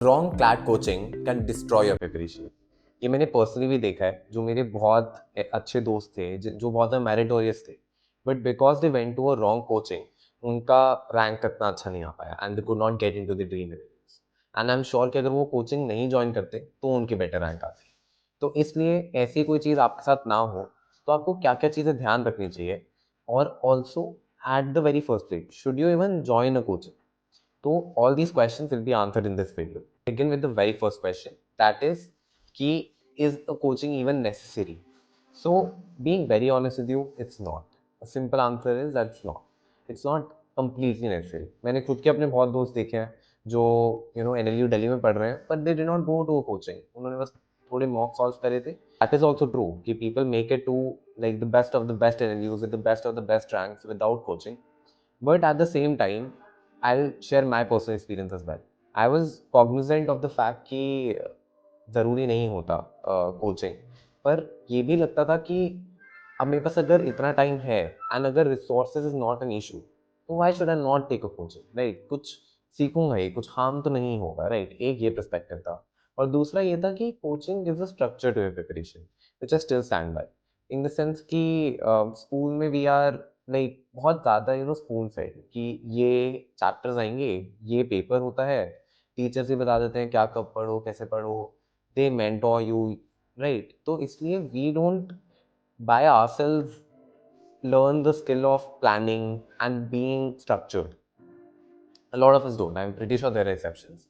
Wrong CLAT coaching can destroy your preparation. ये मैंने personally भी देखा है। जो मेरे बहुत अच्छे दोस्त थे जो बहुत मेरिटोरियस थे, but because they went to a wrong coaching उनका रैंक इतना अच्छा नहीं आ पाया and they could not get into the dream. And I am sure कि अगर वो कोचिंग नहीं ज्वाइन करते तो उनकी बेटर रैंक आती। तो इसलिए ऐसी कोई चीज़ आपके साथ ना हो तो आपको क्या क्या चीज़ें ध्यान रखनी चाहिए। और also at the very first place, should you even join a coaching? So all these questions will be answered in this video. Begin with the very first question. That is a coaching even necessary? So being very honest with you, it's not. A simple answer is that's not. It's not completely necessary. मैंने खुद के अपने बहुत दोस्त देखे हैं जो NLU Delhi में पढ़ रहे हैं, but they did not go to a coaching. उन्होंने बस थोड़े mock solves करे थे. That is also true कि people make it to like the best of the best NLUs with the best of the best ranks without coaching. But at the same time, I'll share my personal experience as well. I was cognizant of the fact कि ज़रूरी नहीं होता coaching, पर ये भी लगता था कि अब मेरे पास अगर इतना टाइम है एंड अगर resources is not an issue तो why should I not take a coaching, right? कुछ सीखूंगा ही, कुछ हार्म तो नहीं होगा, राइट? एक ये पर्सपेक्टिव था। और दूसरा ये था कि coaching gives a structure to your preparation which I still stand by, in the sense कि स्कूल में वी आर लाइक बहुत ज़्यादा स्पून फेड कि ये चैप्टर्स आएंगे, ये पेपर होता है, टीचर्स ही बता देते हैं क्या कब पढ़ो कैसे पढ़ो, दे मेंटोर यू, राइट? तो इसलिए we don't by ourselves learn the skill of planning and being structured. A lot of us don't. I'm pretty sure there are exceptions.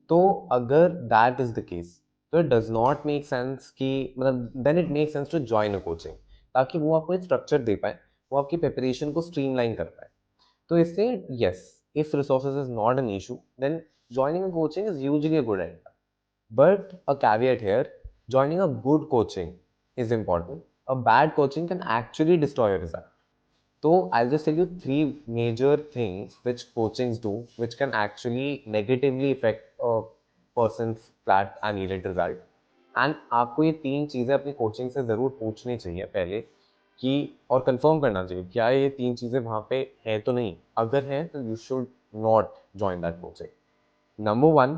तो अगर that is the case, तो it does not make sense कि मतलब then it makes sense to join a coaching, ताकि वो आपको एक structure दे पाए, वो आपकी प्रिपरेशन को स्ट्रीमलाइन कर पाए। तो इससे yes, if resources is not an issue, then joining a coaching is usually a good idea. But a caveat here, joining a good coaching is important. A bad coaching can actually destroy your result. So I'll just tell you three major things which coachings do, which can actually negatively affect a person's flat and needed result. And आपको ये तीन चीज़ें अपनी coaching से ज़रूर पूछनी चाहिए पहले कि, और कंफर्म करना चाहिए क्या ये तीन चीज़ें वहाँ पे है तो नहीं। अगर है तो you should not join that coaching. Number one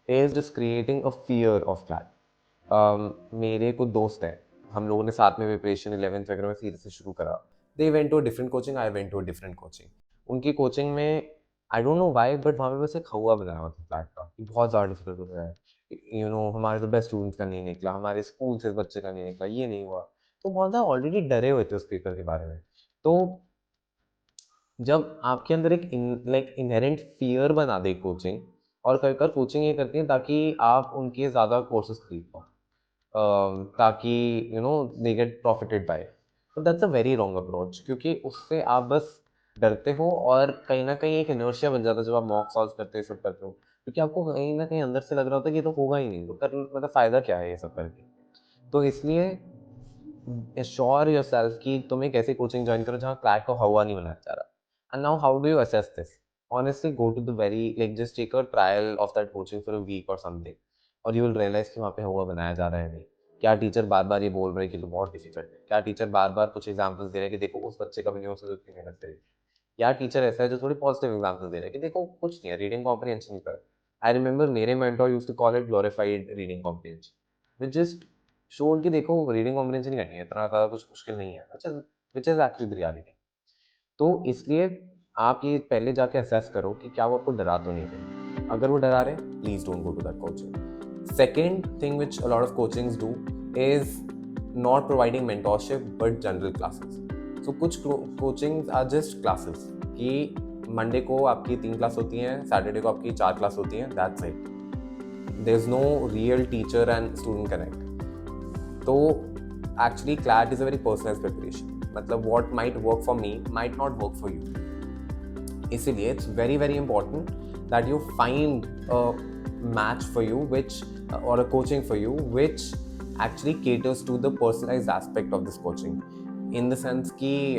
is just creating a fear of flat. मेरे कुछ दोस्त हैं, हम लोगों ने साथ में प्रिपरेशन 11th वगैरह में सीरीज से शुरू करा। They went to different coaching, I went to different coaching. उनकी कोचिंग में I don't know why but वहाँ पे बस एक हवा बनाया हुआ था फ्लैट का कि बहुत ज़्यादा डिफिकल्ट हो रहा है, हमारे तो बेस्ट स्टूडेंट्स का नहीं निकला, हमारे स्कूल से बच्चे का नहीं निकला, ये नहीं हुआ। तो बहुत ज़्यादा ऑलरेडी डरे हुए थे उस पेपर के बारे में। तो जब आपके अंदर एक लाइक इनहेरेंट फियर बना दे कोचिंग, और कई बार कोचिंग ये करती है ताकि आप उनके ज़्यादा कोर्सेज खरीद पाओ, ताकि दे गेट प्रॉफिटेड बाय। तो that's a very wrong approach, क्योंकि उससे आप बस डरते हो और कहीं ना कहीं एक इनर्शिया बन जाता है जब आप मॉक सॉल्व करते हो, सब करते हो, क्योंकि आपको कहीं ना कहीं अंदर से लग रहा होता है कि ये तो होगा ही नहीं, तो कर मतलब फ़ायदा क्या है ये सब करके। तो इसलिए एश्योर योरसेल्फ कि तुम एक ऐसी कोचिंग ज्वाइन करो जहाँ क्लैट को हवा नहीं बनाया जा रहा। And now how do you assess this? Honestly go to the very like just take a trial of that coaching for a week or something, और यू विल रियलाइज कि वहाँ पे हवा बनाया जा रहा है नहीं। क्या टीचर बार बार ये बोल रहे हैं कि तो बहुत डिफिकल्ट है? क्या टीचर बार बार कुछ एग्जाम्पल्स दे रहे हैं कि देखो उस बच्चे का भी नहीं हो सकता उतनी मेहनत करेगी? या टीचर ऐसा है जो थोड़ी पॉजिटिव एग्जाम्पल्स दे रहे हैं कि देखो कुछ नहीं है, रीडिंग कॉम्प्रिहेंशन नहीं कर। आई रिमेंबर मेरे mentor used to call it glorified reading comprehension, which just showed कि देखो रीडिंग कॉम्प्रिहेंशन करनी है, इतना ज़्यादा कुछ मुश्किल नहीं है। अच्छा, which is actually the reality. तो इसलिए आप ये पहले जाके असेस करो कि क्या वो आपको डरा तो नहीं रहे। अगर वो डरा रहे, please don't go to that coaching. Second thing which a lot of coachings do is not providing mentorship but general classes. So कुछ कोचिंग्स आर जस्ट क्लासेस कि मंडे को आपकी 3 क्लास होती हैं, सैटरडे को आपकी 4 क्लास होती हैं, that's it. There is no real teacher and student connect. तो actually CLAT is a very personalised preparation, मतलब what might work for me might not work for you. इसीलिए it's very very important that you find a match for you which और a coaching for you which actually caters to the personalised aspect of this coaching, in the sense कि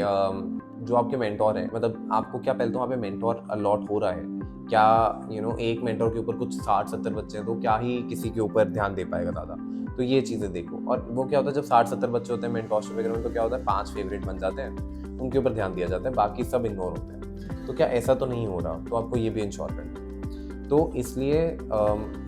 जो आपके mentor हैं, मतलब आपको क्या पहले तो वहाँ पे मेंटोर अलॉट हो रहा है क्या? एक मेंटोर के ऊपर कुछ 60-70 बच्चे हैं तो क्या ही किसी के ऊपर ध्यान दे पाएगा ज़्यादा? तो ये चीज़ें देखो। और वो क्या होता है जब 60-70 बच्चे होते हैं मेंटोरशिप वगैरह में, तो क्या होता है 5 फेवरेट बन जाते हैं, उनके ऊपर ध्यान दिया जाता है, बाकी सब इग्नोर होते हैं। तो क्या ऐसा तो नहीं हो रहा? तो आपको ये भी इंश्योर करना है। तो इसलिए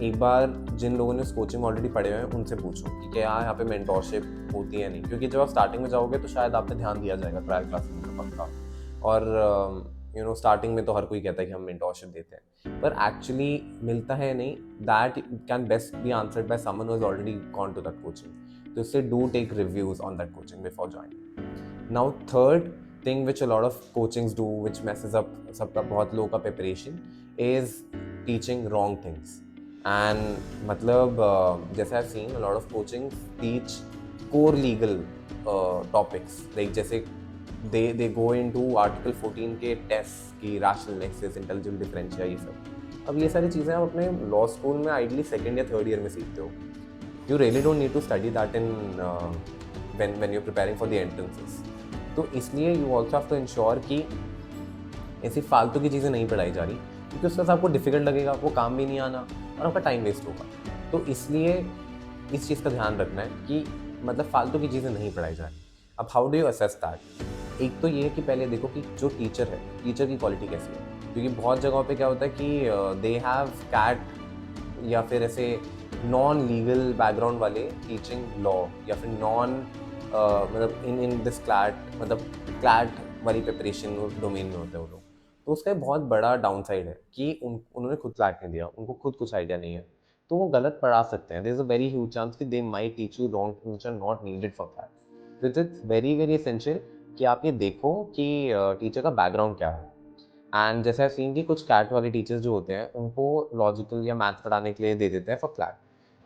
एक बार जिन लोगों ने उस कोचिंग में ऑलरेडी पढ़े हुए हैं उनसे पूछो कि क्या यहाँ पे मेंटोरशिप होती है नहीं, क्योंकि जब आप स्टार्टिंग में जाओगे तो शायद आप पे ध्यान दिया जाएगा ट्रायल क्लास में तो पक्का। और स्टार्टिंग में तो हर कोई कहता है कि हम मेंटोरशिप देते हैं, पर एक्चुअली मिलता है नहीं। That can best be answered by someone who has already gone to that coaching. तो इससे do take reviews on that coaching before joining. Now third thing which a lot of coachings do, which messes up सबका बहुत लोगों का preparation, is teaching wrong things. And मतलब जैसे I've seen a lot of coachings teach core legal topics, like जैसे they go into Article 14 के tests की rational nexus, intelligible differentia, ये सब। अब ये सारी चीज़ें आप अपने law school में ideally second या third year में सीखते हो। You really don't need to study that in when you're preparing for the entrances. तो इसलिए you also have to ensure कि ऐसी फालतू की चीज़ें नहीं पढ़ाई जा रही, क्योंकि उसका आपको डिफिकल्ट लगेगा, वो काम भी नहीं आना और आपका टाइम वेस्ट होगा। तो इसलिए इस चीज़ का ध्यान रखना है कि मतलब फालतू की चीज़ें नहीं पढ़ाई जा रही। अब how do you assess that? एक तो ये है कि पहले देखो कि जो टीचर है, टीचर की क्वालिटी कैसी है, क्योंकि बहुत जगहों पे क्या होता है कि दे हैव कैट या फिर ऐसे नॉन लीगल बैकग्राउंड वाले टीचिंग लॉ, या फिर नॉन मतलब इन दिस क्लैट, मतलब क्लैट वाली प्रिपरेशन डोमेन में होते हैं वो लोग। तो उसका एक बहुत बड़ा डाउन साइड है कि उन्होंने खुद क्लैट नहीं दिया, उनको खुद कुछ आइडिया नहीं है, तो वो गलत पढ़ा सकते हैं। There is a very huge chance कि they might teach you wrong things which are not needed for that. तो इट्स वेरी वेरी एसेंशियल कि आप ये देखो कि टीचर का बैकग्राउंड क्या है। एंड जैसे आई सीन कि कुछ कैट वाले टीचर्स जो होते हैं उनको लॉजिकल या मैथ्स पढ़ाने के लिए दे देते हैं फॉर क्लैट।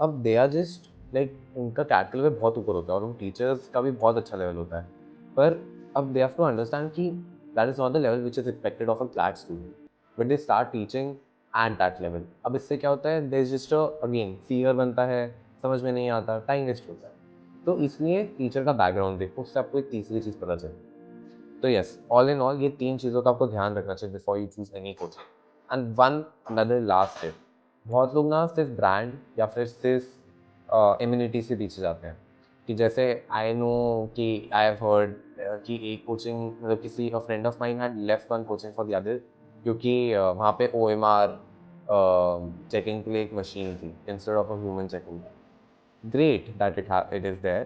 अब दे आर जस्ट लाइक उनका कैट लेवल बहुत ऊपर होता है और उन टीचर्स का भी बहुत अच्छा लेवल होता है, पर अब दे हैव टू अंडरस्टैंड कि that is not the level which is expected of a CLAT student, but they start teaching at that level. अब इससे क्या होता है, there is just again fear बनता है, समझ में नहीं आता, टाइम वेस्ट होता है। तो इसलिए टीचर का बैकग्राउंड देखो, उससे आपको एक तीसरी चीज़ पता चले। तो यस, ऑल इन ऑल ये 3 चीज़ों का आपको ध्यान रखना चाहिए before you choose any coaching. And one another last tip, बहुत लोग ना सिर्फ ब्रांड या फिर सिर्फ इम्यूनिटी से पीछे जाते हैं कि जैसे आई नो कि आई हैव हर्ड कि एक कोचिंग मतलब किसी friend of mine had left one coaching for the other, क्योंकि वहाँ पे OMR चेकिंग के लिए एक मशीन थी instead of a human checking. Great that it is there,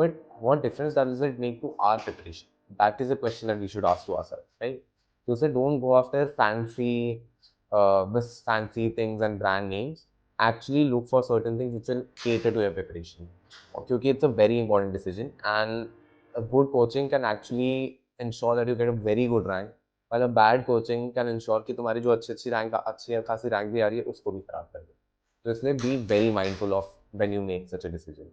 but what difference does it make to our preparation? That is a question that we should ask to ourselves, right? So say don't go after fancy things and brand names. Actually look for certain things which will cater to your preparation. Because it's a very important decision, and a good coaching can actually ensure that you get a very good rank, while a bad coaching can ensure कि तुम्हारी जो अच्छी खासी rank भी आ रही है उसको भी खराब कर दे। तो इसलिए be very mindful of when you make such a decision.